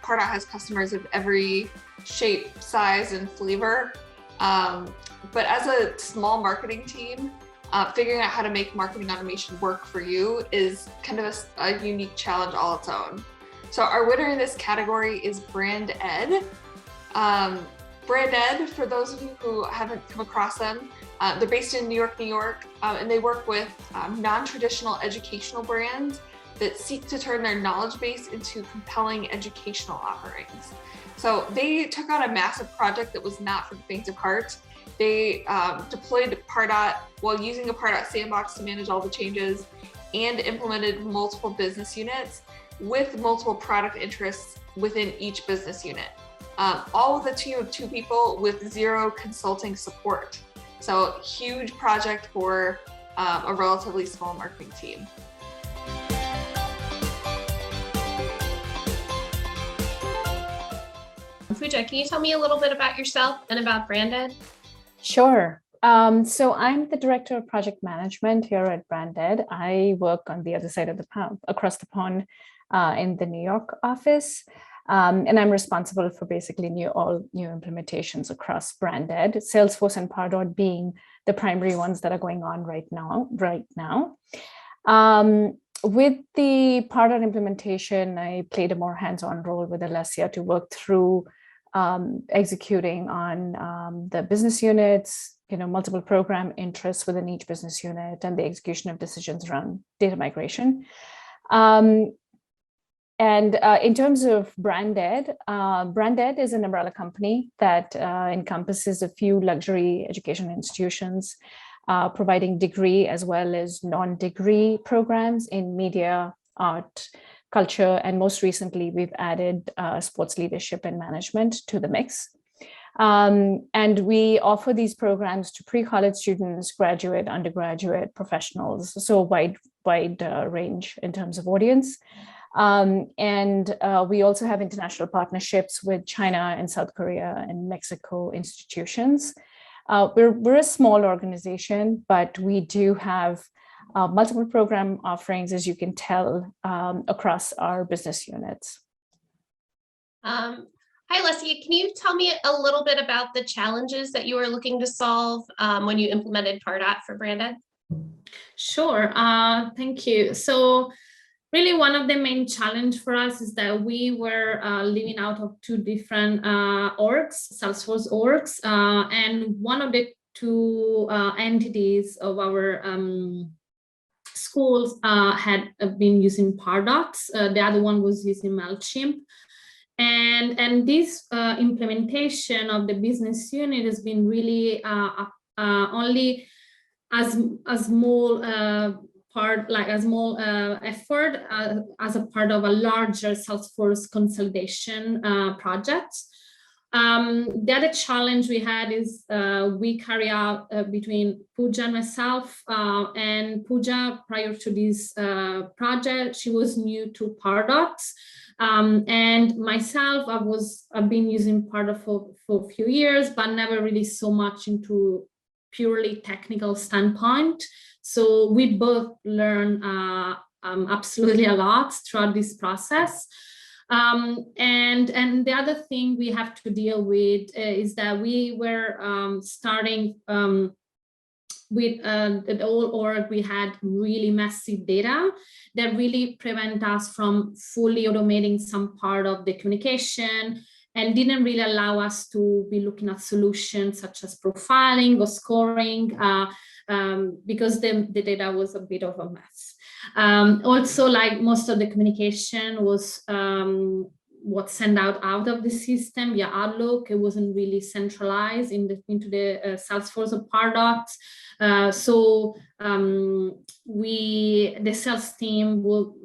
Pardot has customers of every shape, size, and flavor. But as a small marketing team, figuring out how to make marketing automation work for you is kind of a unique challenge all its own. So our winner in this category is BrandEd. BrandEd, for those of you who haven't come across them, they're based in New York, and they work with non-traditional educational brands that seek to turn their knowledge base into compelling educational offerings. So they took on a massive project that was not for the faint of heart. They deployed Pardot while using a Pardot Sandbox to manage all the changes, and implemented multiple business units with multiple product interests within each business unit. All with a team of 2 people with 0 consulting support. So huge project for a relatively small marketing team. Pooja, can you tell me a little bit about yourself and about BrandEd? Sure. So I'm the director of project management here at BrandEd. I work on the other side of the pond, across the pond, in the New York office. And I'm responsible for basically all new implementations across BrandEd, Salesforce and Pardot being the primary ones that are going on right now. With the Pardot implementation, I played a more hands-on role with Alessia to work through executing on the business units, multiple program interests within each business unit, and the execution of decisions around data migration. And in terms of BrandEd, BrandEd is an umbrella company that encompasses a few luxury education institutions, providing degree as well as non-degree programs in media, art, culture, and most recently, we've added sports leadership and management to the mix. And we offer these programs to pre-college students, graduate, undergraduate, professionals, so a wide range in terms of audience. And we also have international partnerships with China and South Korea and Mexico institutions. We're a small organization, but we do have multiple program offerings, as you can tell, across our business units. Hi, Alessia. Can you tell me a little bit about the challenges that you were looking to solve when you implemented Pardot for BrandEd? Sure. Thank you. So really, one of the main challenge for us is that we were living out of 2 different orgs, Salesforce orgs, and one of the 2 entities of our schools had been using Pardot. The other one was using MailChimp. And this implementation of the business unit has been really only a small effort as a part of a larger Salesforce consolidation project. The other challenge we had is we carry out between Pooja and myself, and Pooja, prior to this project, she was new to Pardot. And myself, I've been using Pardot for a few years, but never really so much into purely technical standpoint. So we both learn absolutely a lot throughout this process. And the other thing we have to deal with is that we were starting with the old org. We had really messy data that really prevent us from fully automating some part of the communication, and didn't really allow us to be looking at solutions such as profiling or scoring, because the data was a bit of a mess. Also, like most of the communication was what's sent out of the system via Outlook. It wasn't really centralized into the Salesforce or Pardot. So the sales team will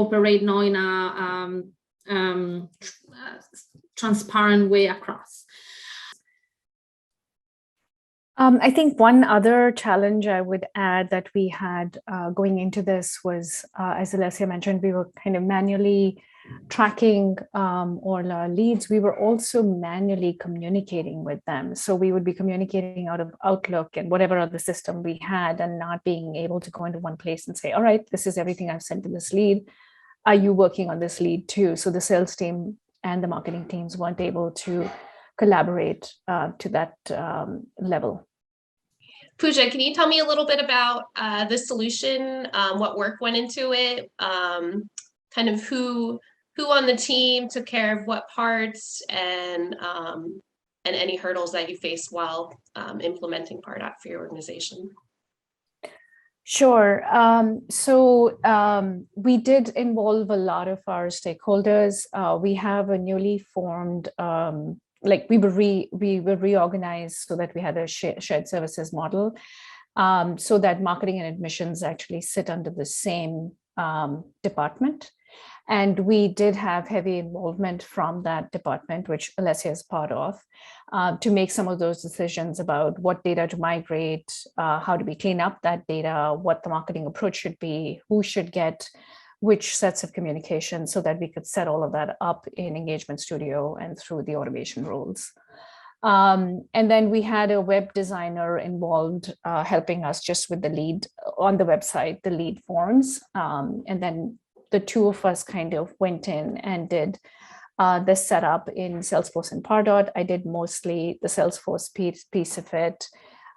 operate now in a transparent way across. I think one other challenge I would add that we had going into this was, as Alessia mentioned, we were kind of manually tracking all our leads. We were also manually communicating with them. So we would be communicating out of Outlook and whatever other system we had, and not being able to go into one place and say, all right, this is everything I've sent to this lead. are you working on this lead too? So the sales team and the marketing teams weren't able to collaborate to that level. Pooja, can you tell me a little bit about the solution, what work went into it, kind of who on the team took care of what parts, and any hurdles that you faced while implementing Pardot for your organization? Sure. We did involve a lot of our stakeholders. We have a newly formed, we were reorganized so that we had a shared services model, so that marketing and admissions actually sit under the same department. And we did have heavy involvement from that department, which Alessia is part of, to make some of those decisions about what data to migrate, how do we clean up that data, what the marketing approach should be, who should get which sets of communication, so that we could set all of that up in Engagement Studio and through the automation rules. And then we had a web designer involved, helping us just with the lead on the website, the lead forms. And then the two of us kind of went in and did the setup in Salesforce and Pardot. I did mostly the Salesforce piece of it.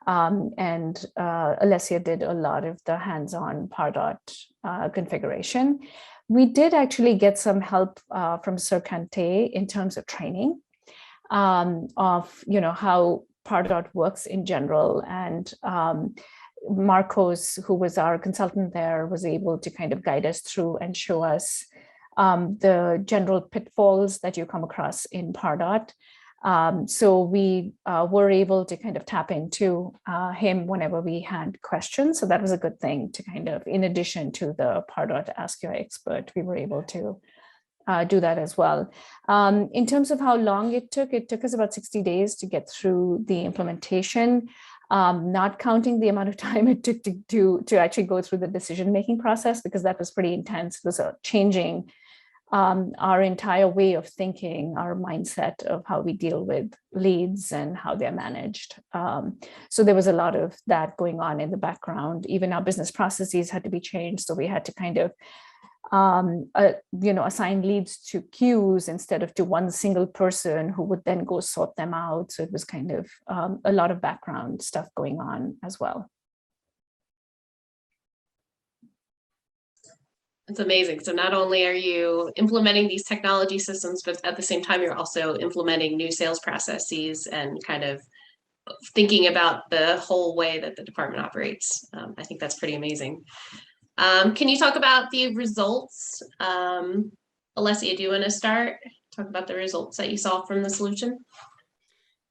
And Alessia did a lot of the hands-on Pardot configuration. We did actually get some help from Sir Kante in terms of training of how Pardot works in general. And Marcos, who was our consultant there, was able to kind of guide us through and show us the general pitfalls that you come across in Pardot. So we were able to kind of tap into him whenever we had questions. So that was a good thing to kind of, in addition to the Pardot Ask Your Expert, we were able to do that as well. In terms of how long it took us about 60 days to get through the implementation. Not counting the amount of time it took to actually go through the decision-making process, because that was pretty intense. It was changing our entire way of thinking, our mindset of how we deal with leads and how they're managed. So there was a lot of that going on in the background. Even our business processes had to be changed. So we had to kind of assign leads to queues instead of to one single person who would then go sort them out. So it was kind of a lot of background stuff going on as well. It's amazing. So not only are you implementing these technology systems, but at the same time, you're also implementing new sales processes and kind of thinking about the whole way that the department operates. I think that's pretty amazing. Can you talk about the results? Alessia, do you want to start? Talk about the results that you saw from the solution?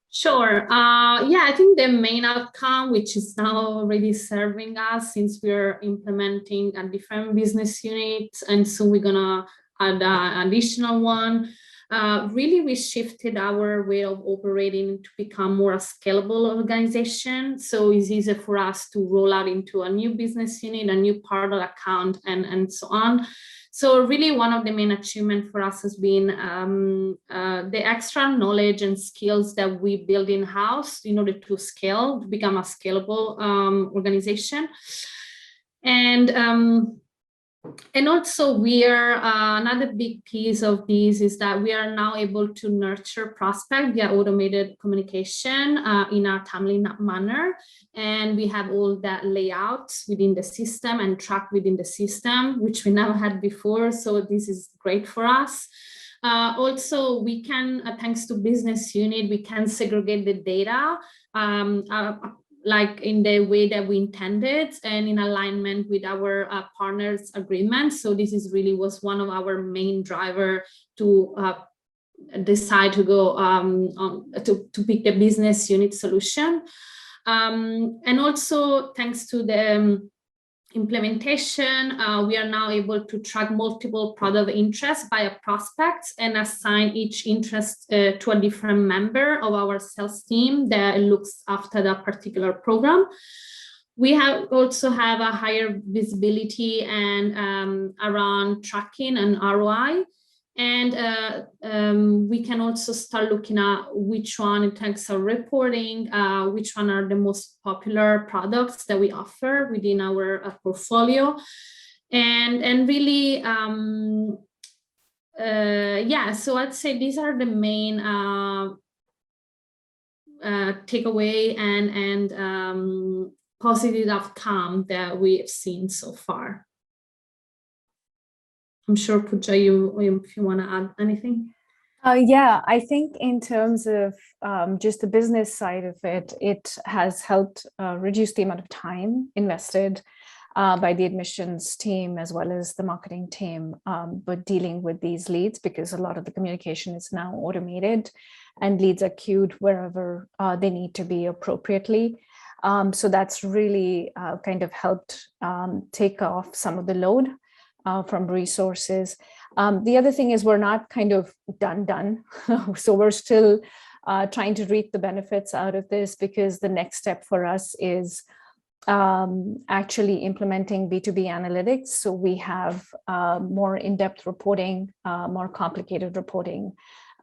Sure. I think the main outcome, which is now already serving us since we're implementing a different business unit, and soon we're gonna add an additional one. Really, we shifted our way of operating to become more a scalable organization. So it's easier for us to roll out into a new business unit, a new part of account, and so on. So really, one of the main achievements for us has been the extra knowledge and skills that we build in-house in order to scale, to become a scalable organization. And also we are, another big piece of this is that we are now able to nurture prospect via automated communication in a timely manner. And we have all that layout within the system and track within the system, which we never had before. So this is great for us. Also, we can, thanks to business unit, we can segregate the data like in the way that we intended and in alignment with our partners' agreement. So this is really was one of our main driver to decide to go to pick the business unit solution. And also thanks to the implementation, we are now able to track multiple product interests by a prospect and assign each interest to a different member of our sales team that looks after that particular program. We also have a higher visibility and around tracking and ROI. And we can also start looking at which one in terms of reporting, which one are the most popular products that we offer within our portfolio. And really, yeah, so I'd say these are the main takeaway and positive outcome that we've seen so far. I'm sure, Pooja, if you want to add anything. Yeah, I think in terms of just the business side of it, it has helped reduce the amount of time invested by the admissions team as well as the marketing team, but dealing with these leads, because a lot of the communication is now automated and leads are queued wherever they need to be appropriately. So that's really kind of helped take off some of the load from resources. The other thing is we're not kind of done. So we're still trying to reap the benefits out of this, because the next step for us is actually implementing B2B analytics. So we have more in-depth reporting, more complicated reporting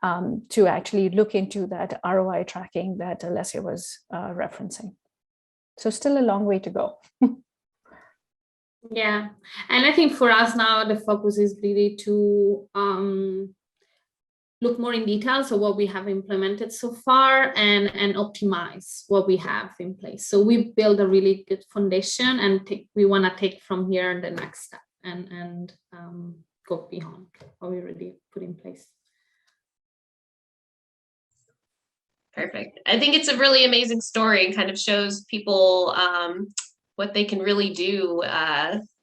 to actually look into that ROI tracking that Alessia was referencing. So still a long way to go. Yeah, and I think for us now, the focus is really to look more in detail, so what we have implemented so far, and optimize what we have in place. So we've built a really good foundation, and we want to take from here the next step and go beyond what we already put in place. Perfect. I think it's a really amazing story and kind of shows people what they can really do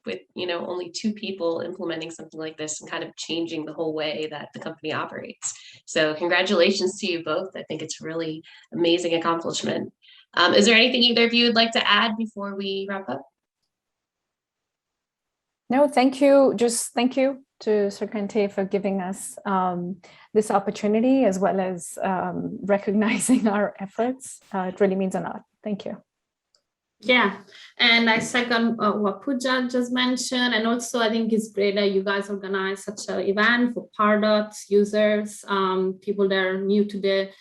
with, you know, only 2 people implementing something like this and kind of changing the whole way that the company operates. So congratulations to you both. I think it's a really amazing accomplishment. Is there anything either of you would like to add before we wrap up? No, thank you. Just thank you to Serkante for giving us this opportunity, as well as recognizing our efforts. It really means a lot. Thank you. Yeah, and I second what Pooja just mentioned, and also I think it's great that you guys organize such an event for Pardot users, people that are new to the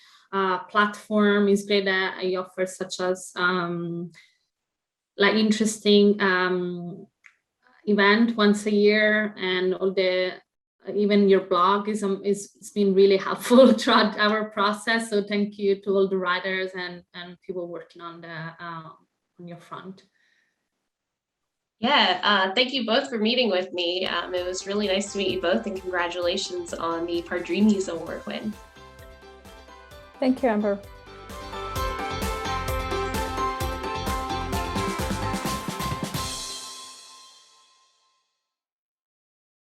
platform. It's great that you offer such as like interesting event once a year, and all the even your blog is it's been really helpful throughout our process. So thank you to all the writers and people working on the on your front. Yeah, thank you both for meeting with me. It was really nice to meet you both, and congratulations on the ParDreamies Award win. Thank you, Amber.